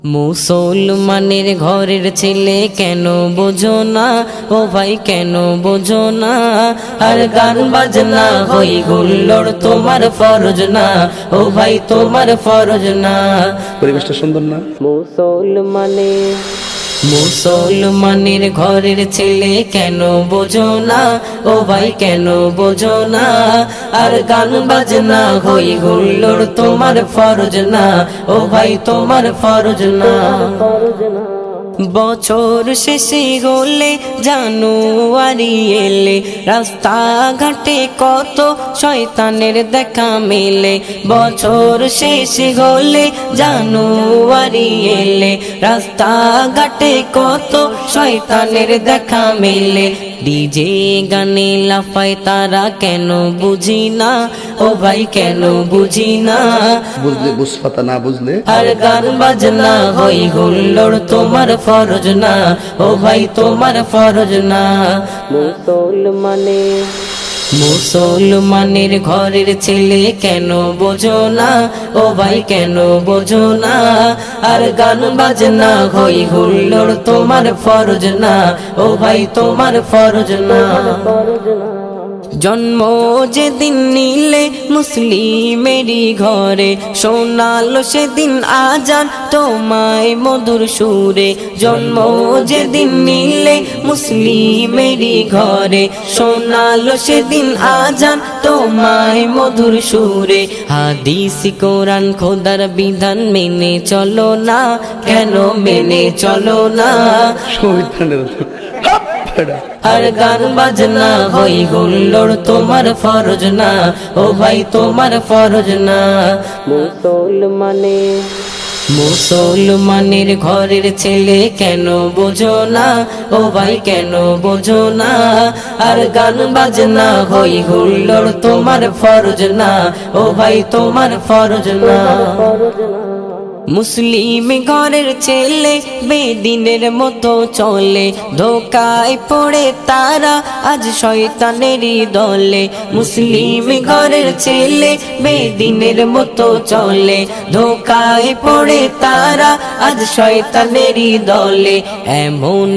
মুসলমানের ঘরের ছেলে কেন বোঝো না, ও ভাই কেন বোঝো না? আর গান বাজনা হই হুল্লোড় তোমার ফরজ না, ও ভাই তোমার ফরজ না। পরিবেশটা সুন্দর না? মুসলমানের ঘরের ছেলে কেন বোঝো না, ও ভাই কেন বোঝো না? আর গান বাজনা হই হুল্লোড় তোমার ফরজ না, ও ভাই তোমার ফরজ না। বছর শেষে হলে জানুয়ারি এলে রাস্তা ঘাটে কত শয়তানের দেখা মেলে। বছর শেষে হলে জানুয়ারি এলে রাস্তা ঘাটে কত শয়তানের দেখা মেলে। ডিজে গানে লাফায় তারা কেন বুঝি না, ও ভাই কেন বুঝি না? বুঝলে বুঝপাতা, না বুঝলে আর গান বাজনা হই হুল্লোড় তোমার ফরজ না, ও ভাই তোমার ফরজ না। মুসলমানের ঘরের ছেলে কেন বোঝো না, ও ভাই কেন বোঝো না? আর গান বাজনা হই হুল্লোড় তোমার ফরজ না, ও ভাই তোমার ফরজ না। জন্ম যেদিন নিলে মুসলিমেরই ঘরে শোনালো সেদিন আজান তোমায় মধুর সুরে। জন্ম যেদিন নিলে মুসলিমেরই ঘরে শোনালো সেদিন আজান তোমায় মধুর সুরে। হাদিস কোরআন খোদার বিধান মেনে চলো না, কেন মেনে চলো না? সংবিধানের আর গান বাজনা হই হুল্লোড় তোমার ফরজ না, ও ভাই তোমার ফরজ না। মুসলমানের ঘরের ছেলে কেন বোঝো না, ও ভাই কেন বোঝো না? আর গান বাজনা হই হুল্লোড় তোমার ফরজ না, ও ভাই তোমার ফরজ না। মুসলিম ঘরের ছেলে বেদিনের মতো চলে, ধোকায় পড়ে তারা আজ শয়তানেরই দলে। মুসলিম ঘরের ছেলে বেদিনের মতো চলে, ধোকায় পড়ে তারা আজ শয়তানেরই দলে। এমন